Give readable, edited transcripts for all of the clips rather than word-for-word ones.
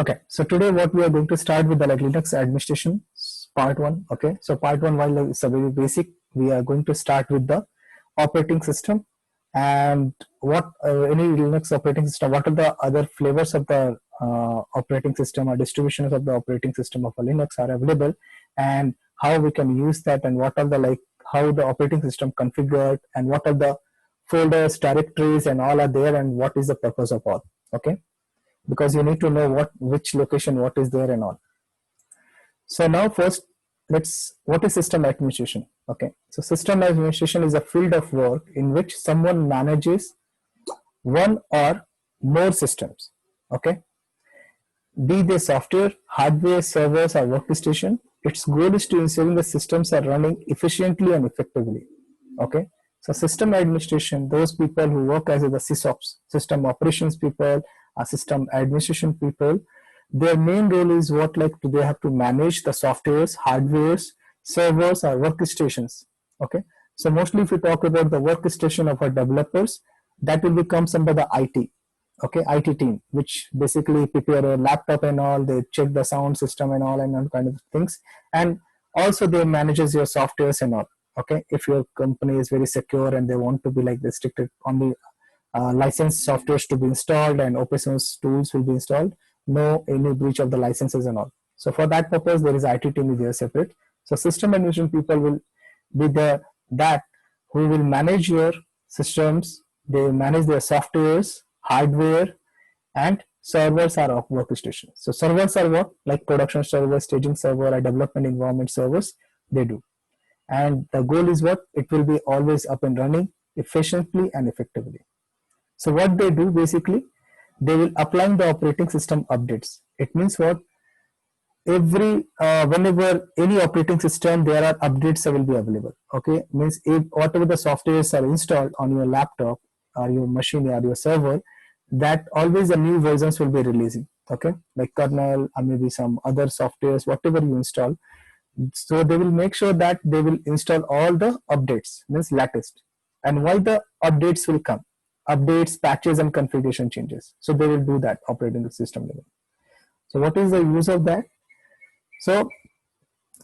Okay, so today what we are going to start with the Linux administration part one. Okay, so part one, while it's a very basic, we are going to start with the operating system and what any Linux operating system, what are the other flavors of the operating system or distributions of the operating system of a Linux are available, and how we can use that, and what are the how the operating system configured, and what are the folders, directories, and all are there, and what is the purpose of all. Okay, because you need to know which location what is there and all. So now first what is system administration? Okay, so system administration is a field of work in which someone manages one or more systems. Okay, be they software, hardware, servers, or workstation. Its goal is to ensure the systems are running efficiently and effectively. Okay, so system administration, those people who work as the SysOps, system operations people, system administration people, their main role is they have to manage the softwares, hardwares, servers, or workstations. Okay, so mostly if we talk about the workstation of our developers, that will become under the IT. Okay, IT team, which basically prepare a laptop and all, they check the sound system and all kind of things, and also they manages your softwares and all. Okay, if your company is very secure and they want to be restricted only licensed softwares to be installed and open source tools will be installed, no any breach of the licenses and all. So for that purpose, there is IT team is there separate. So system administration people will be that who will manage your systems. They manage their softwares, hardware, and servers are of workstations. So servers are what? Like production server, staging server, or development environment servers, they do. And the goal is what? It will be always up and running efficiently and effectively. So what they do basically, they will apply the operating system updates. It means what? Whenever any operating system, there are updates that will be available. Okay, means if whatever the softwares are installed on your laptop or your machine or your server, that always the new versions will be releasing. Okay, like kernel or maybe some other softwares, whatever you install. So they will make sure that they will install all the updates, means latest. And why the updates will come? Updates, patches, and configuration changes. So they will do that operating the system level. So what is the use of that? So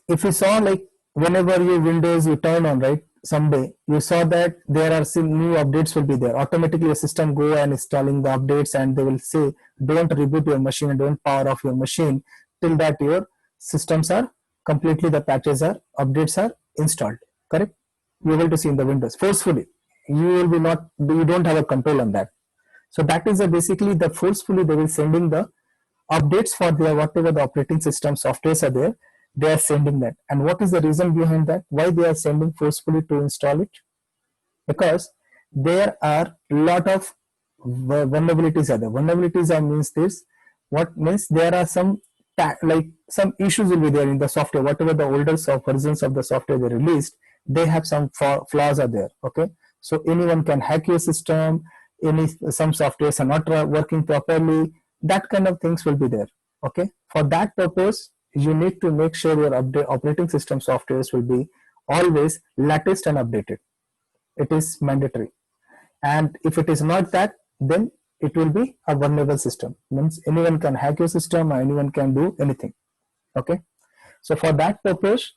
if you saw whenever your Windows you turn on, right, someday you saw that there are some new updates will be there. Automatically your system go and installing the updates, and they will say don't reboot your machine and don't power off your machine till that your systems are completely, the patches are, updates are installed. Correct? You will to see in the Windows forcefully. You don't have a control on that. So that is basically the forcefully they will sending the updates for their whatever the operating system softwares are there. They are sending that. And what is the reason behind that? Why they are sending forcefully to install it? Because there are a lot of vulnerabilities are there. Vulnerabilities means this. What means there are some some issues will be there in the software. Whatever the older versions of the software they released, they have some flaws are there. Okay, so anyone can hack your system. Some softwares are not working properly. That kind of things will be there. Okay, for that purpose, you need to make sure your operating system softwares will be always latest and updated. It is mandatory. And if it is not that, then it will be a vulnerable system. Means anyone can hack your system or anyone can do anything. Okay, so for that purpose,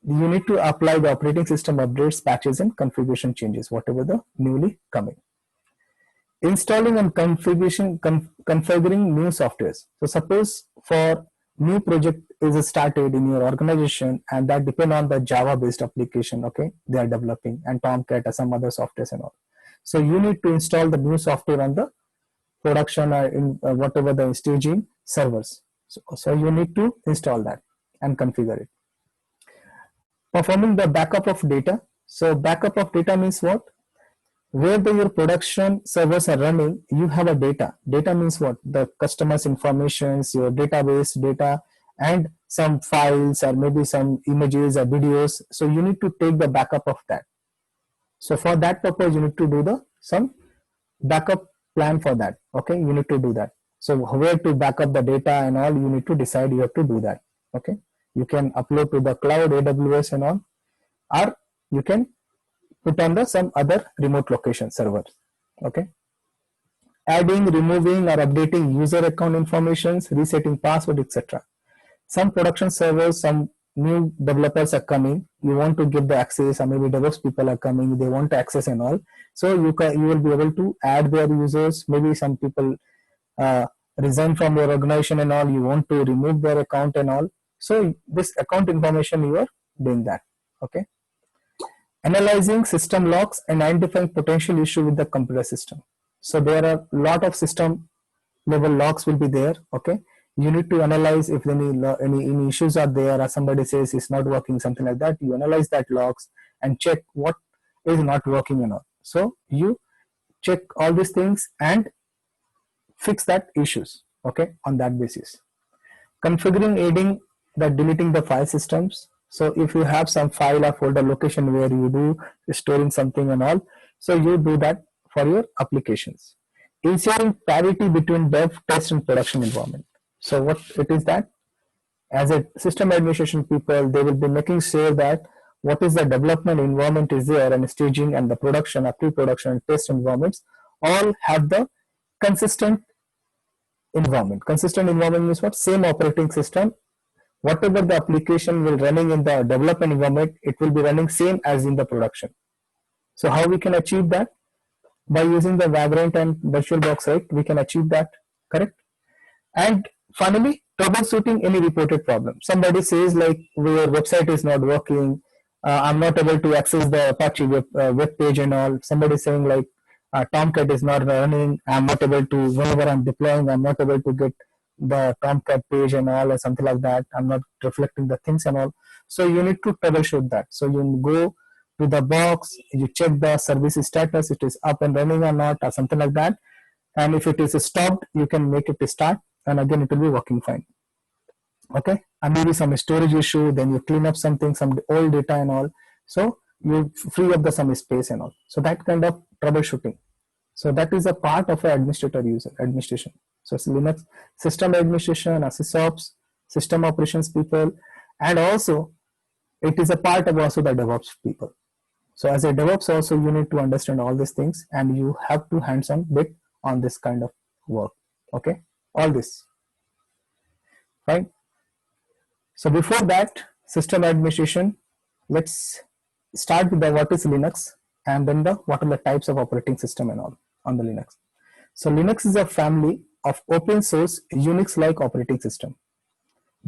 you need to apply the operating system updates, patches, and configuration changes, whatever the newly coming. Installing and configuring new softwares. So suppose for new project is started in your organization, and that depend on the Java based application. Okay, they are developing, and Tomcat or some other softwares and all. So you need to install the new software on the production or in whatever the staging servers. So you need to install that and configure it. Performing the backup of data. So backup of data means what? Where your production servers are running, you have a data. Data means what? The customer's informations, your database data, and some files or maybe some images or videos. So you need to take the backup of that. So for that purpose, you need to do some backup plan for that. Okay, you need to do that. So where to back up the data and all, you need to decide. You have to do that. Okay, you can upload to the cloud, AWS and all, or you can put on some other remote location servers. Okay, adding, removing or updating user account informations, resetting password, etc. Some production servers, some new developers are coming, you want to give the access, or maybe DevOps people are coming, they want to access and all. So you will be able to add their users. Maybe some people uh, resign from your organization and all, you want to remove their account and all. So this account information, you are doing that. Okay. Analyzing system logs and identifying potential issue with the computer system. So there are a lot of system level logs will be there. Okay, you need to analyze if any issues are there, or somebody says it's not working, something like that. You analyze that logs and check what is not working and all. So you check all these things and fix that issues. Okay, on that basis. Configuring, adding the deleting the file systems. So if you have some file or folder location where you do storing something and all, so you do that for your applications. Ensuring parity between dev, test and production environment. So what it is that as a system administration people, they will be making sure that what is the development environment is there, and staging and the production or pre-production and test environments all have the consistent environment. Consistent environment means what? Same operating system. Whatever the application will running in the development environment, it will be running same as in the production. So how we can achieve that? By using the Vagrant and VirtualBox, right? We can achieve that, correct? And finally, troubleshooting any reported problem. Somebody says like your website is not working, I'm not able to access the Apache web page and all. Somebody saying like Tomcat is not running, I'm not able to, whenever I'm deploying, I'm not able to get the Tomcat page and all, or something like that. I'm not reflecting the things and all. So you need to troubleshoot that. So you go to the box, you check the service status, it is up and running or not, or something like that. And if it is stopped, you can make it start, and again it will be working fine. Okay, and maybe some storage issue, then you clean up something, some old data and all. So you free up the some space and all. So that kind of troubleshooting. So that is a part of an administration. So it's Linux system administration, SysOps, system operations people, and also it is a part of also the DevOps people. So as a DevOps also you need to understand all these things, and you have to hands-on bit on this kind of work. Okay, all this. Fine. So before that, system administration, let's start with the what is Linux, and then the what are the types of operating system and all on the Linux. So Linux is a family of open source Unix-like operating system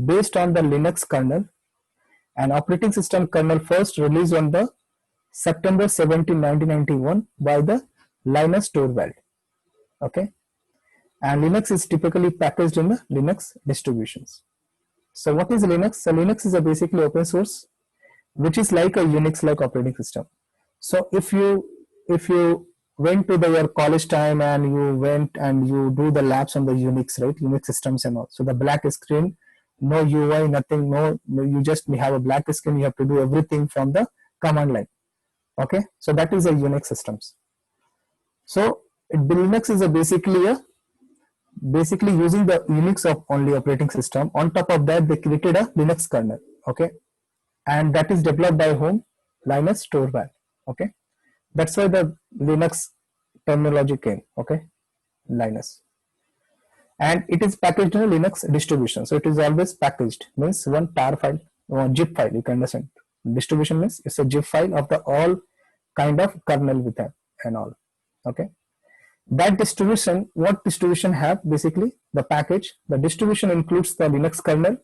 based on the Linux kernel, and operating system kernel first released on the September 17, 1991 by the Linus Torvald. Okay, and Linux is typically packaged in the Linux distributions. So what is Linux? So Linux is a basically open source, which is like a Unix-like operating system. So if you went to your college time and you went and you do the labs on the Unix, right? Unix systems and all. So the black screen, no UI, nothing, no, you just have a black screen. You have to do everything from the command line. Okay, so that is a Unix systems. So Linux is basically using the Unix of only operating system. On top of that, they created a Linux kernel. Okay, and that is developed by whom? Linus Torvald. Okay, that's why the Linux terminology came. Okay, Linus, and it is packaged in a Linux distribution. So it is always packaged, means one tar file, one zip file. You can understand. Distribution means it's a zip file of the all kind of kernel with that and all. Okay. That distribution, what distribution have? Basically the package, the distribution includes the Linux kernel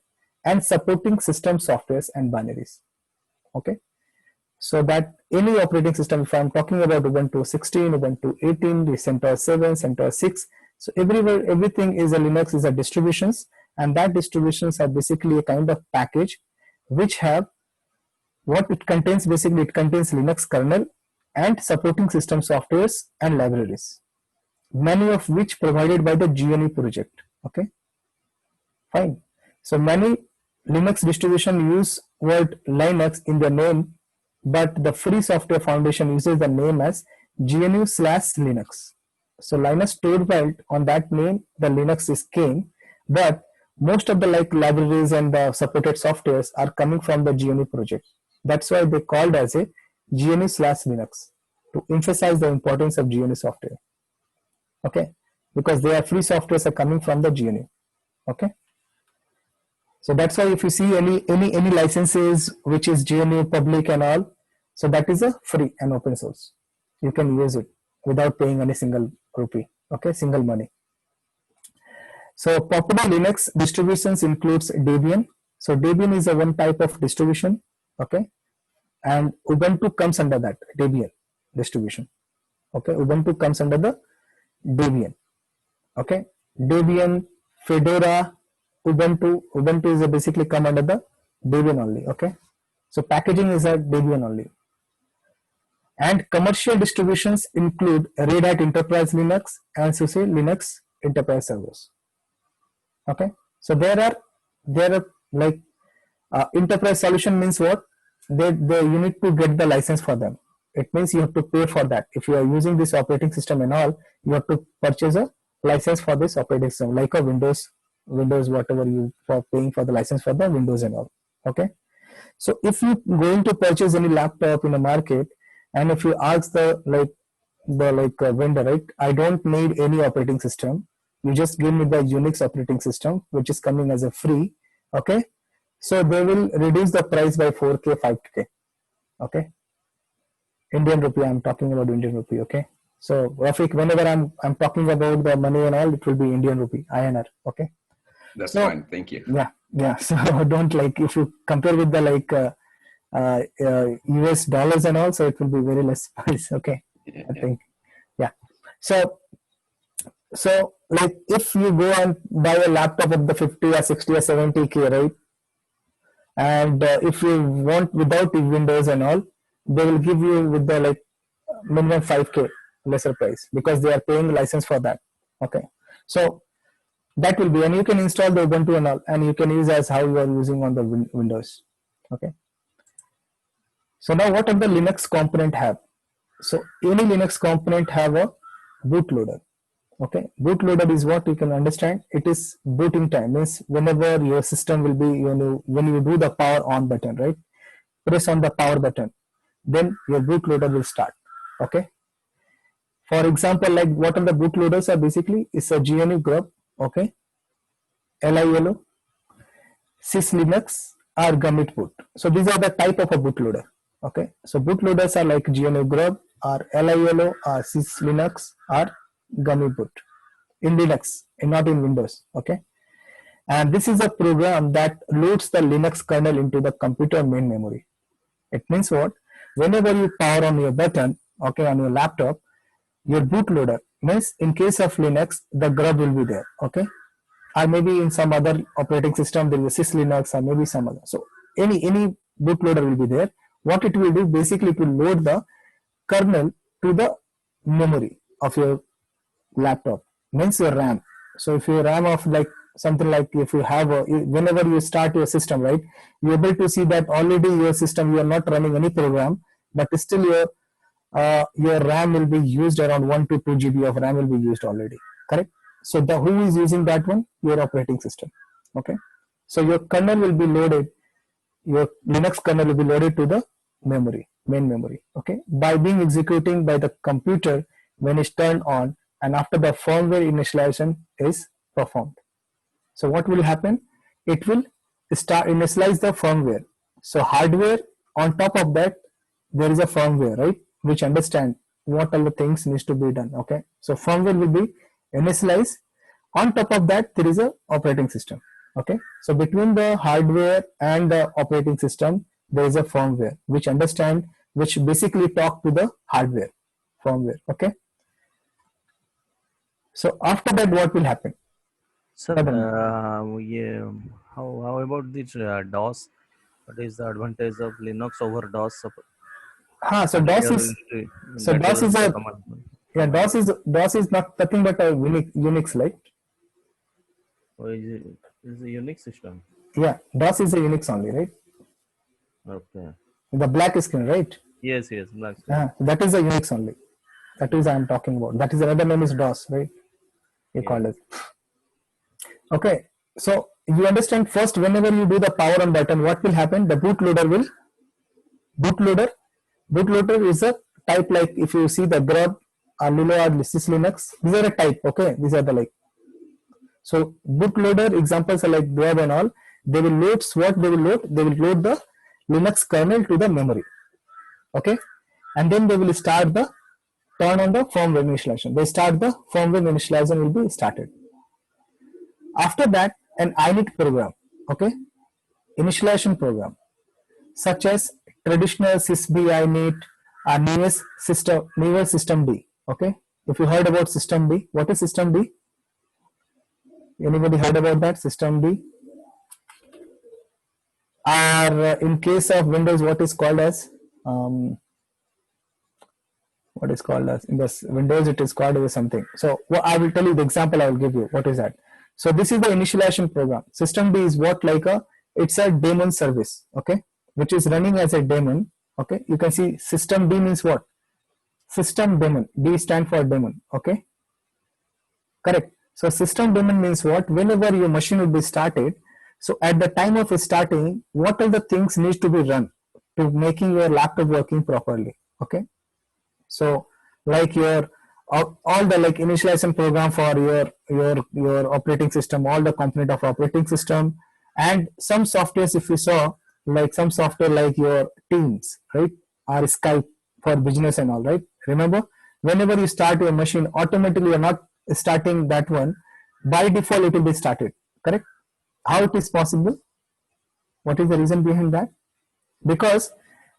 and supporting system softwares and binaries. Okay, so that any operating system, if I am talking about Ubuntu 16, Ubuntu 18, the CentOS 7, CentOS 6, so everywhere everything is a Linux is a distributions, and that distributions are basically a kind of package which have what it contains. Basically it contains Linux kernel and supporting system softwares and libraries, many of which provided by the GNU project. Okay, fine. So many Linux distribution use word Linux in their name, but the Free Software Foundation uses the name as GNU/Linux. So Linus Torvald, on that name the Linux is came, but most of the libraries and the supported softwares are coming from the GNU project. That's why they called as a GNU/Linux to emphasize the importance of GNU software. Okay, because they are free softwares are coming from the GNU. Okay. So that's why if you see any licenses which is GNU public and all, so that is a free and open source. You can use it without paying any single rupee. Okay, single money. So popular Linux distributions includes Debian. So Debian is a one type of distribution. Okay, and Ubuntu comes under that Debian distribution. Okay, Ubuntu comes under the Debian. Okay, Debian, Fedora, Ubuntu is basically come under the Debian only. Okay, so packaging is a Debian only. And commercial distributions include Red Hat Enterprise Linux and SUSE Linux Enterprise Servers. Okay, so there are like enterprise solution means what? You need to get the license for them. It means you have to pay for that. If you are using this operating system and all, you have to purchase a license for this operating system, like a Windows whatever you for paying for the license for the Windows and all. Okay, so if you going to purchase any laptop in the market, and if you ask the vendor, right, I don't need any operating system, you just give me the Unix operating system which is coming as a free. Okay, so they will reduce the price by 4k 5k. Okay, Indian rupee, I'm talking about Indian rupee. Okay, so Rafiq, whenever I'm talking about the money and all, it will be Indian rupee, INR. Okay, that's fine, thank you. Yeah, so don't if you compare with the US dollars and all, so it will be very less price. Okay, yeah, I think, yeah. So if you go and buy a laptop of the 50 or 60 or 70k, right, and if you want without Windows and all, they will give you with the minimum 5k lesser price, because they are paying license for that. Okay, so that will be, and you can install the Ubuntu and all, and you can use as how you are using on the Windows. Okay, so now what are the Linux component have? So any Linux component have a bootloader. Okay, bootloader is what you can understand. It is booting time, means whenever your system will be, when you do the power on button, right, press on the power button, then your bootloader will start. Okay, for example, like what are the bootloaders are basically, it's a GNU grub. Okay, LILO, SysLinux or Gumit boot. So these are the type of a bootloader. Okay, so bootloaders are like GNU grub or LILO or SysLinux or Gumit boot in Linux and not in Windows. Okay, and this is a program that loads the Linux kernel into the computer main memory. It means what? Whenever you power on your button, okay, on your laptop, your bootloader means in case of Linux, the grub will be there. Okay, or maybe in some other operating system there is SysLinux or maybe some other. So any bootloader will be there. What it will do, basically it will load the kernel to the memory of your laptop, means your RAM. So if your RAM of something like, if you have whenever you start your system, right, you're able to see that already your system, you are not running any program, but still your RAM will be used around 1 to 2 GB of RAM will be used already, correct? So who is using that one? Your operating system. Okay, so your kernel will be loaded, your Linux kernel will be loaded to the memory, main memory. Okay, by being executing by the computer when it's turned on, and after the firmware initialization is performed. So what will happen? It will start initialize the firmware. So hardware, on top of that there is a firmware, right, which understand what all the things needs to be done. Okay, so firmware will be initialized. On top of that there is a operating system. Okay, so between the hardware and the operating system there is a firmware which basically talk to the hardware firmware. Okay, so after that what will happen? Sir, how about this DOS? What is the advantage of Linux over DOS? So DOS is DOS is not nothing but a Unix, right? Oh, is a Unix system? Yeah, DOS is a Unix only, right? Okay. The black screen, right? Yes, black screen. That is a Unix only. That is I am talking about. That is another name is DOS, right? You call it. Okay, so you understand, first whenever you do the power on button, what will happen? The bootloader is a type, like if you see the grub, Lilo or SysLinux. These are a type. Okay, these are the like. So bootloader examples are like Grab and all. They will load what they will load. They will load the Linux kernel to the memory. Okay, and then they will start the turn on the firmware initialization. They start the firmware initialization will be started. After that, an init program. Okay, initialization program such as traditional sysb init or newer system D. Okay, if you heard about system D, what is system D? Anybody heard about that system D? Or in case of Windows, what is called as in this Windows it is called as something. So I will tell you the example. I will give you what is that. So this is the initialization program. System D is what like it's a daemon service. Okay, which is running as a daemon. Okay, you can see system D means what? System daemon. D stand for daemon. Okay, correct. So system daemon means what? Whenever your machine will be started, so at the time of starting, what are the things needs to be run to making your laptop working properly? Okay, so like your all the like initialization program for your operating system, all the component of operating system, and some softwares if you saw like some software like your Teams, right, or Skype for business and all, right? Remember, whenever you start your machine, automatically you're not starting that one. By default, it will be started. Correct? How it is possible? What is the reason behind that? Because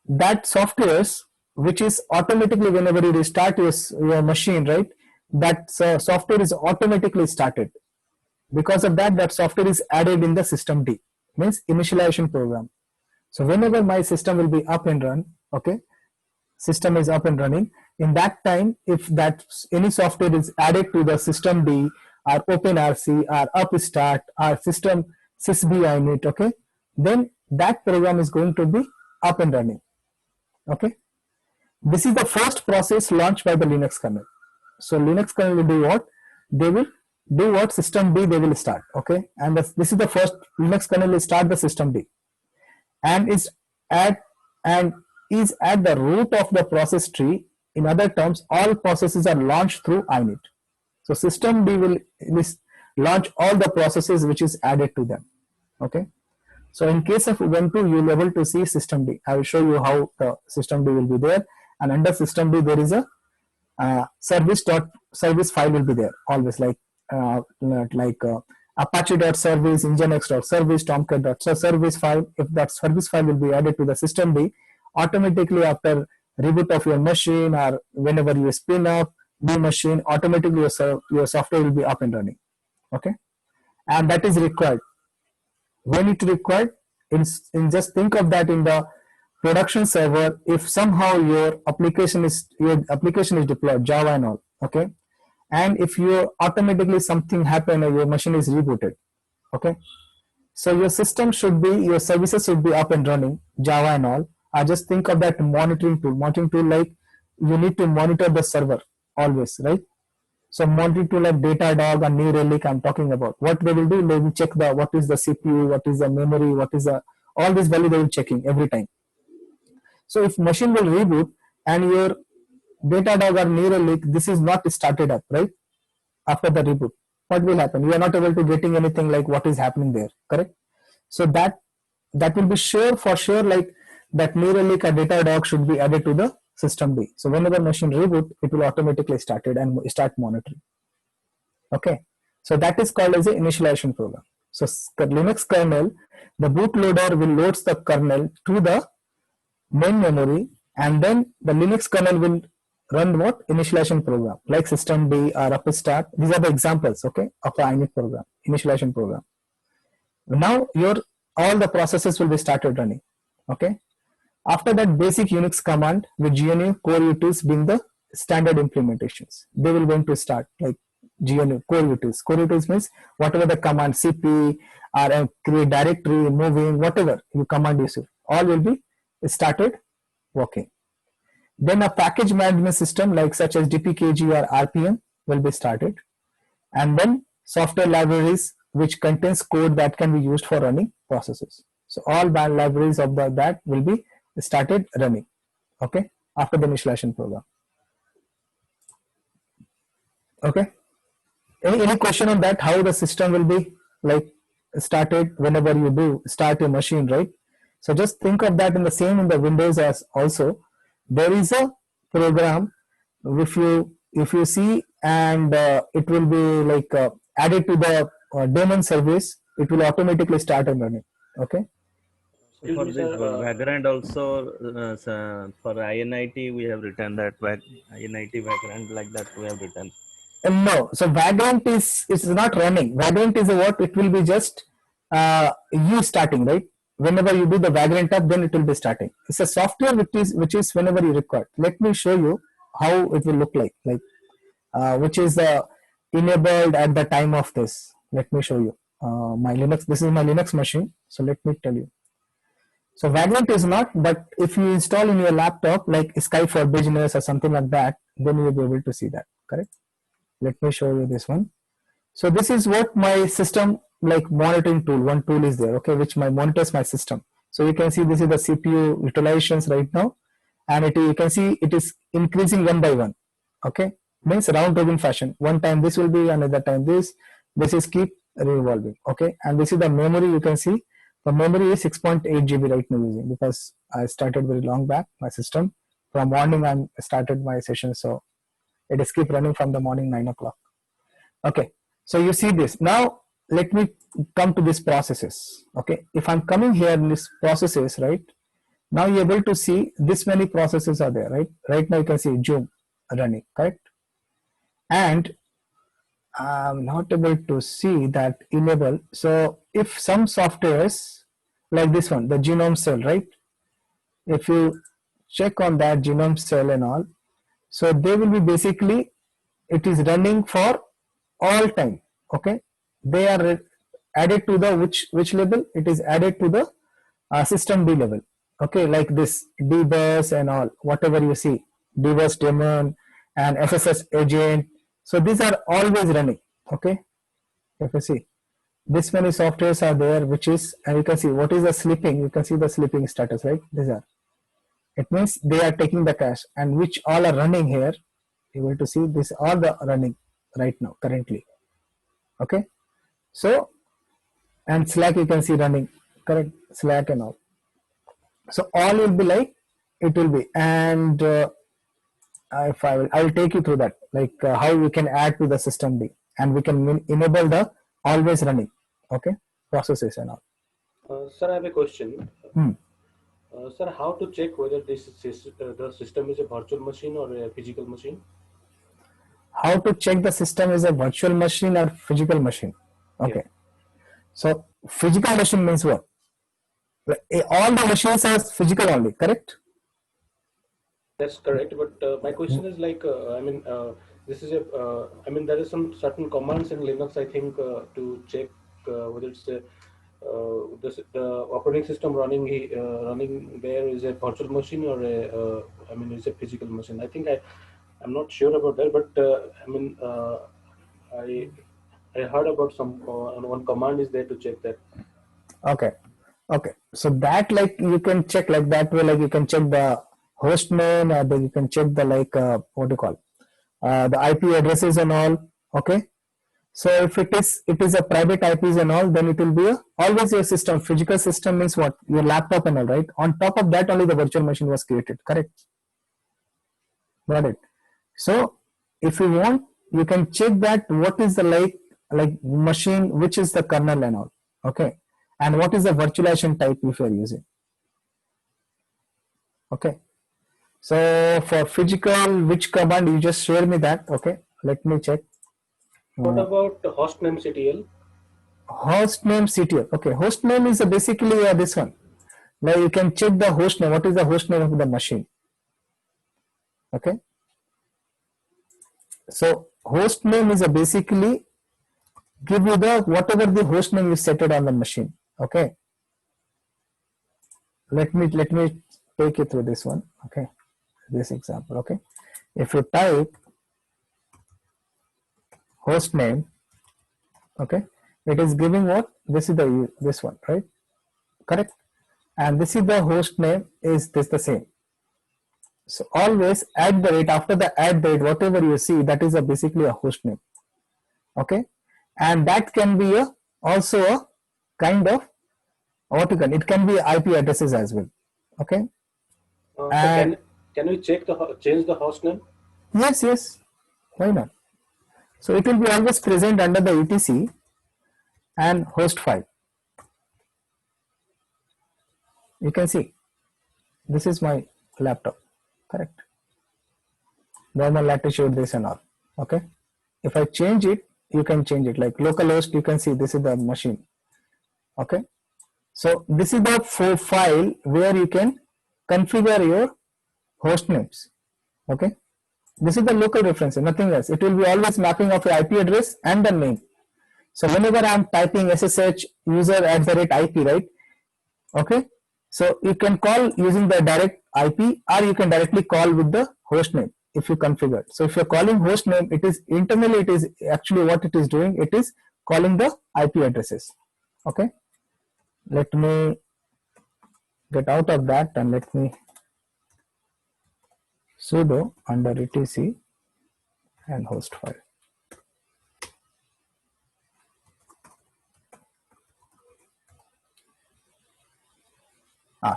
that softwares which is automatically whenever you restart your machine, right, that software is automatically started. Because of that, that software is added in the system D, means initialization program. So whenever my system will be up and run, okay, system is up and running, in that time, if that any software is added to the system D or OpenRC or Upstart or system sysb init, okay, then that program is going to be up and running. Okay, this is the first process launched by the Linux kernel. So Linux kernel will do what? They will do what? System D they will start. Okay, and this is the first Linux kernel will start the system D, and is at the root of the process tree. In other terms, all processes are launched through init. So system D will launch all the processes which is added to them. Okay. So in case of Ubuntu, you will be able to see system D. I will show you how the system D will be there, and under system D there is a service file will be there always, like apache.service, nginx.service, tomcat.service file. If that service file will be added to the system D, automatically after reboot of your machine or whenever you spin up new machine, automatically your software will be up and running. Okay, and that is required. When it required, in just think of that in the production server, if somehow your application is deployed, Java and all, okay, and if you automatically something happen or your machine is rebooted, okay, so your services should be up and running, Java and all. I just think of that monitoring tool like you need to monitor the server always, right? So monitoring tool like Datadog and New Relic I'm talking about. What they will do, they will check what is the CPU, what is the memory, what is all this value they will checking every time. So if machine will reboot and your Datadog or New Relic, this is not started up, right? After the reboot, what will happen? You are not able to getting anything like what is happening there, correct? So that will be for sure like that New Relic or Datadog should be added to the system D. So whenever machine reboot, it will automatically started and start monitoring. Okay, so that is called as a initialization program. So Linux kernel, the bootloader will load the kernel to the main memory, and then the Linux kernel will run what? Initialization program like system D or Upstart. These are the examples, okay, of the init program, initialization program. Now all the processes will be started running. Okay. After that, basic Unix command with GNU core utils being the standard implementations. They will going to start like GNU core utils. Core utils means whatever the command cp or create directory, moving, whatever you command use, all will be started working. Then a package management system like such as dpkg or RPM will be started, and then software libraries which contains code that can be used for running processes. So all libraries of that will be started running, okay, after the initialization program. Okay. Any question on that? How the system will be like started whenever you do start your machine, right? So just think of that in the same in the Windows as also. There is a program if you see, and it will be like added to the daemon service. It will automatically start and running. Okay. So for Excuse me, this sir. Vagrant also, for INIT, we have written that INIT Vagrant like that we have written. No, so Vagrant is not running. Vagrant is a what? It will be just you starting, right? Whenever you do the Vagrant up, then it will be starting. It's a software which is whenever you require. Let me show you how it will look like which is enabled at the time of this. Let me show you my Linux. This is my Linux machine. So let me tell you. So Vagrant is not, but if you install in your laptop like Skype for Business or something like that, then you will be able to see that. Correct? Let me show you this one. So this is what my system like monitoring tool. One tool is there, okay, which monitors my system. So you can see this is the CPU utilizations right now, and you can see it is increasing one by one. Okay, means round robin fashion. One time this will be, another time this. This is keep revolving. Okay, and this is the memory. You can see the memory is 6.8 GB right now using, because I started very long back my system. From morning I started my session, so it is keep running from the morning 9 o'clock. Okay, so you see this. Now let me come to these processes. Okay, if I'm coming here in this processes, right, now you're able to see this many processes are there, right? Right now you can see Zoom running, correct? And I'm not able to see that enable. So if some softwares like this one, the genome cell, right? If you check on that genome cell and all, so they will be basically, it is running for all time. Okay, they are added to the which level? It is added to the system D level. Okay, like this dbus and all, whatever you see, dbus daemon and SSH agent. So these are always running. Okay, if you see this many softwares are there, which is, and you can see what is the sleeping. You can see the sleeping status, right? These are. It means they are taking the cache, and which all are running here. You will to see this all the running right now currently. Okay, so and Slack you can see running, correct? Slack and all. So all will be like it will be, and if I will take you through that, like how we can add to the system D, and we can enable the always running. Okay, processes and all. Sir, I have a question. Hmm. Sir, how to check whether the system is a virtual machine or a physical machine? How to check the system is a virtual machine or physical machine? Okay. Yeah. So physical machine means what? All the machines are physical only, correct? That's correct. But my question is like, this is a, there is some certain commands in Linux, I think, to check whether it's the operating system running there is a virtual machine or is a physical machine. I think I'm not sure about that, but I heard about some one command is there to check that. Okay, so that like you can check like that way, like you can check the host name, or then you can check the like what do you call the IP addresses and all. Okay, so if it is a private IPs and all, then it will be always your system. Physical system means what? Your laptop and all, right? On top of that only the virtual machine was created, correct? Got it. So if you want, you can check that what is the like machine, which is the kernel and all. Okay, and what is the virtualization type if you are using. Okay, so for physical, which command you just share me that. Okay, let me check. What about the hostname CTL? Hostname CTL. Okay, hostname is basically this one. Now you can check the host name. What is the host name of the machine? Okay, so host name is basically give you the whatever the host name you set it on the machine. Okay, let me take you through this one. Okay, this example. Okay, if you type host name, okay, it is giving what? This is this one, right? Correct. And this is the host name, is this the same? So always at the rate, after the at the rate, whatever you see, that is basically a host name. Okay, and that can be also a kind of what you can. It can be IP addresses as well. Okay, So and can we change the host name? yes, why not? So it will be always present under the etc and host file. You can see this is my laptop, correct? Normal latitude, this and all. Okay, if I change it, you can change it like localhost. You can see this is the machine. Okay, so this is the file where you can configure your host names. Okay, this is the local reference, nothing else. It will be always mapping of your IP address and the name. So whenever I am typing SSH user @IP, right? Okay, so you can call using the direct IP, or you can directly call with the host name if you configure. So if you're calling host name, it is internally, it is actually what it is doing, it is calling the IP addresses. Okay, let me get out of that and let me sudo under etc and host file.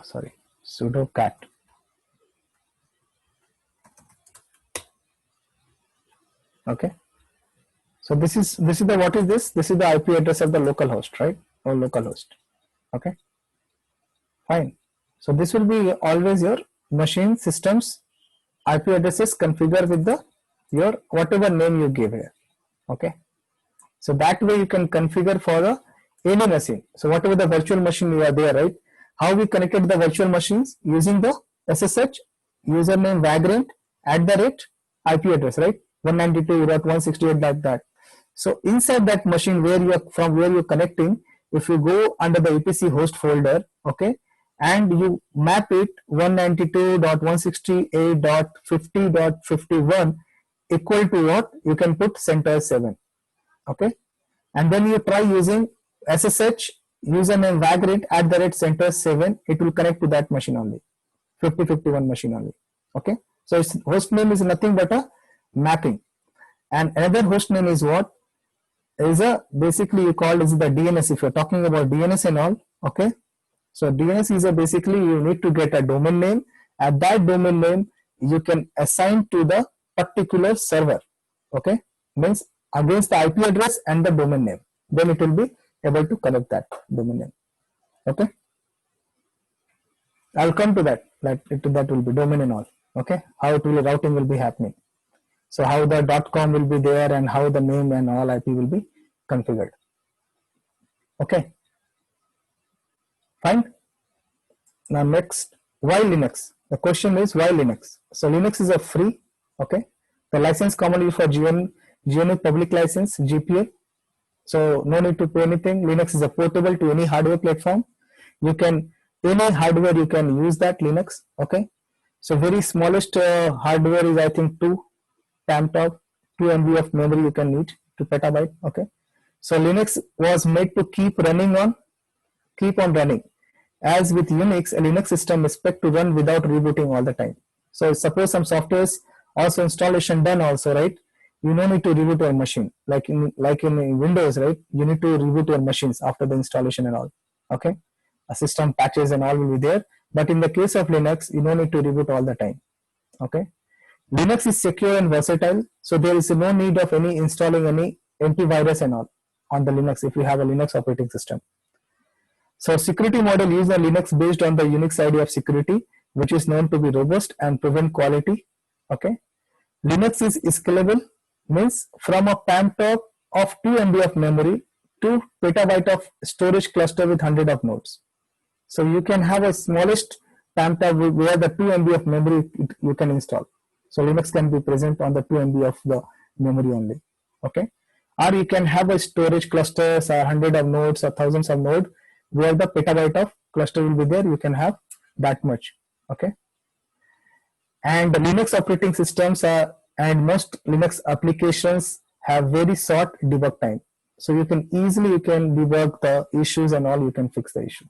Sorry, sudo cat. Okay, so this is the, what is this? This is the IP address of the local host, right? Or local host. Okay, fine. So this will be always your machine systems IP addresses configured with the your whatever name you give here. Okay, so that way you can configure for the any machine. So whatever the virtual machine you are there, right? How we connected the virtual machines using the SSH username vagrant @ IP address, right? 192.168 like that. So inside that machine where you are from, where you're connecting, if you go under the EPC host folder, okay, and you map it 192.168.50.51 equal to what? You can put CentOS 7. Okay, and then you try using SSH username vagrant @CentOS 7, it will connect to that machine only, 5051 machine only. Okay, so its host name is nothing but a mapping, and another host name is what is a basically you call is the DNS. If you're talking about DNS and all, okay, so DNS is a basically you need to get a domain name, and that domain name you can assign to the particular server. Okay, means against the IP address and the domain name, then it will be able to connect that domain name. Okay, I'll come to that, like that will be domain and all. Okay, how it will routing will be happening. So how the .com will be there and how the name and all IP will be configured. Okay, fine. Now next, why Linux? The question is why Linux? So Linux is a free, okay. The license commonly for GNU public license, GPL. So no need to pay anything. Linux is a portable to any hardware platform. You can, any hardware you can use that Linux, okay. So very smallest hardware is I think 2 PAMTop, 2 MB of memory you can need, 2 petabyte, okay. So Linux was made to keep on running. As with Unix, a Linux system is expected to run without rebooting all the time. So suppose some softwares also installation done also, right? You no need to reboot your machine. Like in Windows, right? You need to reboot your machines after the installation and all. Okay, a system patches and all will be there. But in the case of Linux, you don't need to reboot all the time. Okay, Linux is secure and versatile, so there is no need of any installing any antivirus and all on the Linux if you have a Linux operating system. So security model uses a Linux based on the Unix idea of security, which is known to be robust and prevent quality. Okay, Linux is scalable, means from a PAMTop of 2 MB of memory to petabyte of storage cluster with 100 of nodes. So you can have a smallest PAMTop where the 2 MB of memory you can install. So Linux can be present on the 2 MB of the memory only. Okay, or you can have a storage clusters or 100 of nodes or thousands of nodes where the petabyte of cluster will be there. You can have that much. Okay, and the Linux operating systems are, and most Linux applications have very short debug time. So you can easily debug the issues and all, you can fix the issue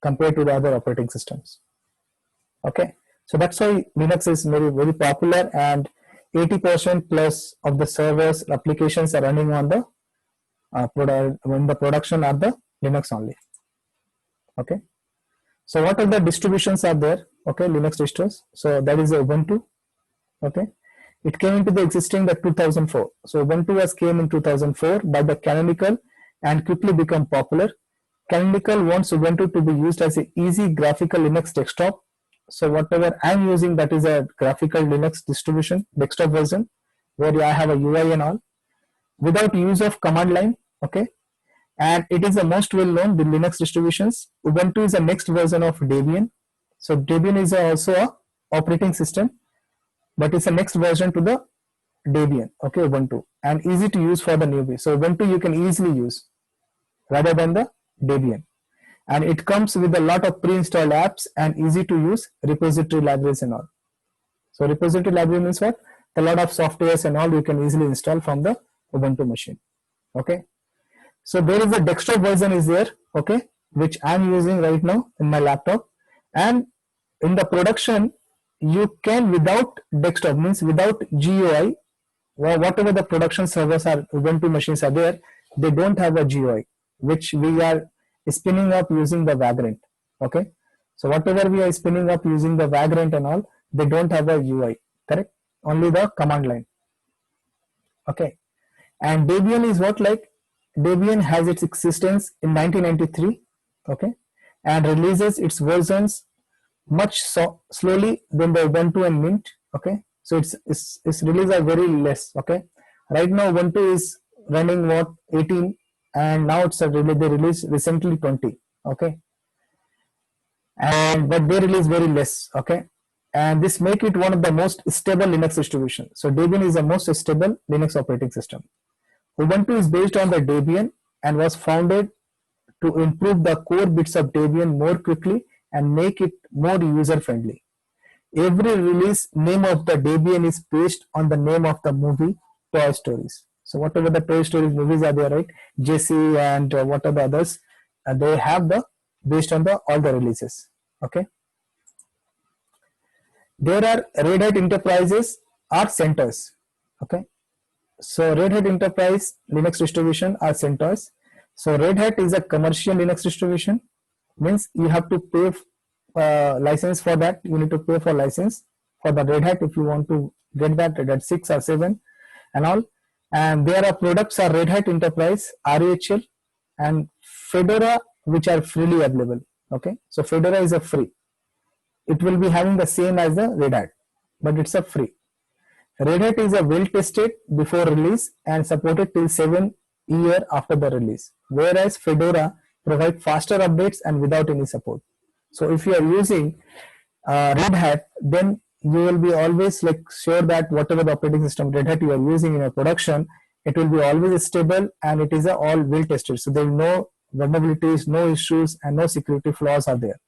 compared to the other operating systems. Okay, So that's why Linux is very popular, and 80% plus of the servers applications are running on the when the production are the Linux only. Okay. So what are the distributions are there? Okay, Linux distros. So that is the Ubuntu. Okay, it came into the existing the 2004. So Ubuntu was came in 2004 by the Canonical and quickly become popular. Canonical wants Ubuntu to be used as an easy graphical Linux desktop. So whatever I'm using, that is a graphical Linux distribution desktop version where I have a UI and all without use of command line. Okay, and it is the most well known the Linux distributions. Ubuntu is the next version of Debian. So Debian is also a operating system, but it's a next version to the Debian. Okay, Ubuntu, and easy to use for the newbie. So Ubuntu you can easily use rather than the Debian, and it comes with a lot of pre-installed apps and easy to use repository libraries and all. So repository library means what? A lot of softwares and all you can easily install from the Ubuntu machine. Okay. So there is a desktop version is there, okay, which I'm using right now in my laptop, and in the production you can without desktop means without GUI, whatever the production servers are Ubuntu machines are there, they don't have a GUI, which we are spinning up using the Vagrant. Okay, so whatever we are spinning up using the Vagrant and all, they don't have a UI, correct? Only the command line. Okay, and Debian is what like Debian has its existence in 1993, okay, and releases its versions much slowly than the Ubuntu and Mint, okay. So its release are very less, okay. Right now Ubuntu is running what 18, and now it's they released recently 20, okay, and but they release very less, okay, and this make it one of the most stable Linux distribution. So Debian is the most stable Linux operating system. Ubuntu is based on the Debian and was founded to improve the core bits of Debian more quickly and make it more user friendly. Every release name of the Debian is based on the name of the movie Toy Stories. So whatever the Toy Stories movies are there, right? Jesse and what are the others? They have the based on the all the releases. Okay. There are Red Hat Enterprises are centers. Okay. So Red Hat Enterprise Linux distribution are CentOS. So Red Hat is a commercial Linux distribution, means you have to pay license for that. You need to pay for license for the Red Hat if you want to get that Red Hat 6 or 7 and all. And there are products are Red Hat Enterprise, RHL and Fedora, which are freely available. Okay, so Fedora is a free. It will be having the same as the Red Hat, but it's a free. Red Hat is a well tested before release and supported till 7 years after the release, whereas Fedora provides faster updates and without any support. So if you are using Red Hat, then you will be always like sure that whatever the operating system Red Hat you are using in your production, it will be always stable and it is all well tested. So there are no vulnerabilities, no issues, and no security flaws are there.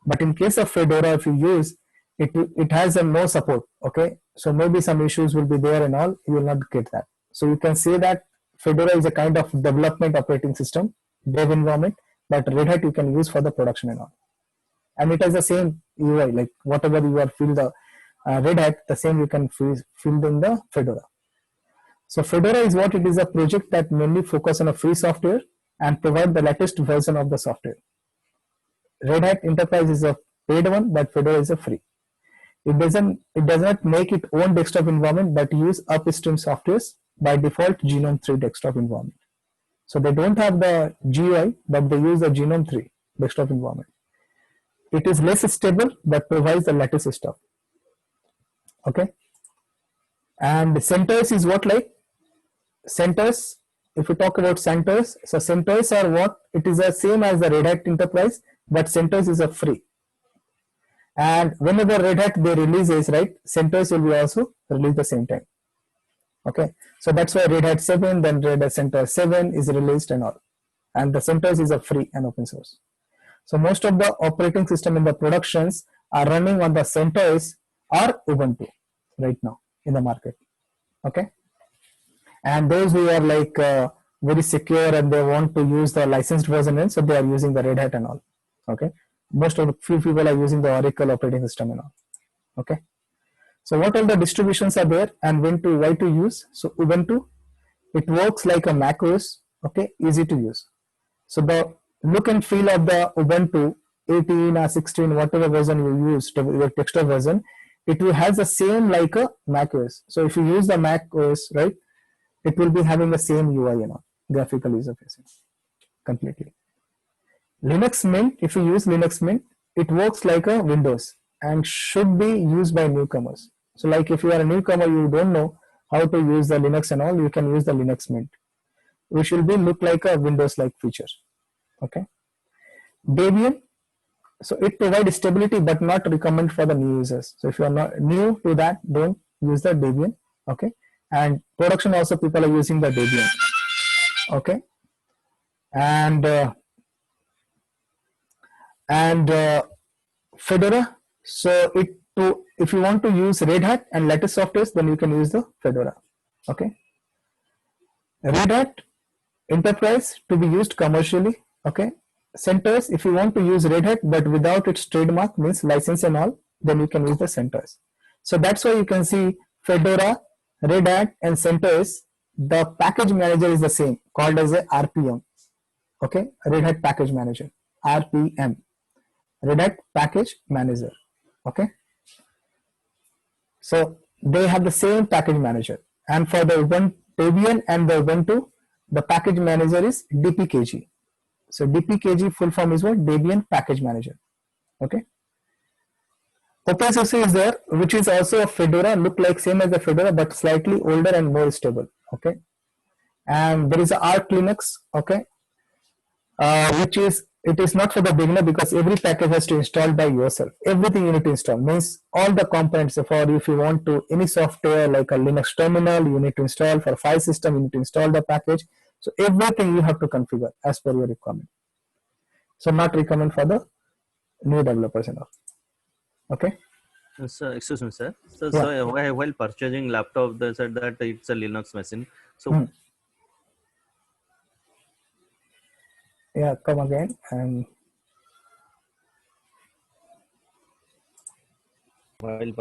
But in case of Fedora, if you use it has a no support. Okay, so maybe some issues will be there and all, you will not get that. So you can say that Fedora is a kind of development operating system, dev environment, but Red Hat you can use for the production and all. And it has the same UI, like whatever you are feel the Red Hat, the same you can feel in the Fedora. So Fedora is what it is a project that mainly focus on a free software and provide the latest version of the software. Red Hat Enterprise is a paid one, but Fedora is a free. It does not make its own desktop environment, but use upstream softwares by default GNOME 3 desktop environment. So they don't have the GUI, but they use the GNOME 3 desktop environment. It is less stable, but provides the latest stuff. Okay. And CentOS is what like CentOS. If we talk about CentOS, so CentOS are what it is the same as the Red Hat Enterprise, but CentOS is a free. And whenever Red Hat they releases, right, CentOS will be also released the same time. Okay, so that's why Red Hat 7, then Red Hat CentOS 7 is released and all. And the CentOS is a free and open source. So most of the operating system in the productions are running on the CentOS or Ubuntu right now in the market. Okay, and those who are like very secure and they want to use the licensed version, so they are using the Red Hat and all. Okay, most of the few people are using the Oracle operating system and all. Okay. So what all the distributions are there and when to why to use? So Ubuntu, it works like a Mac OS. Okay, easy to use. So the look and feel of the Ubuntu 18 or 16, whatever version you use, the texture version, it will have the same like a Mac OS. So if you use the Mac OS, right, it will be having the same UI, graphical user facing completely. Linux Mint, if you use Linux Mint, it works like a Windows and should be used by newcomers. So like if you are a newcomer, you don't know how to use the Linux and all, you can use the Linux Mint, which will be look like a Windows like feature. Okay. Debian, so it provides stability but not recommend for the new users. So if you are not new to that, don't use the Debian. Okay. And production also people are using the Debian. Okay. And Fedora, so if you want to use Red Hat and latest softwares, then you can use the Fedora. Okay. Red Hat Enterprise to be used commercially. Okay. CentOS, if you want to use Red Hat but without its trademark, means license and all, then you can use the CentOS. So that's why you can see Fedora, Red Hat and CentOS, the package manager is the same, called as a RPM. Okay, Red Hat Package Manager, RPM, Red Hat Package Manager. Okay, so they have the same package manager, and for the Ubuntu Debian and the Ubuntu, the package manager is DPKG. So DPKG full form is what? Debian Package Manager. Okay. OpenSUSE is there, which is also a Fedora, look like same as the Fedora but slightly older and more stable. Okay. And there is a Arch Linux. Okay. Which is, it is not for the beginner because every package has to install by yourself. Everything you need to install, means all the components. For if you want to any software like a Linux terminal, you need to install. For file system, you need to install the package. So everything you have to configure as per your requirement. So not recommend for the new developers and all. Okay. So excuse me, sir. So, Yeah. so while purchasing laptop, they said that it's a Linux machine. So Yeah, come again. And while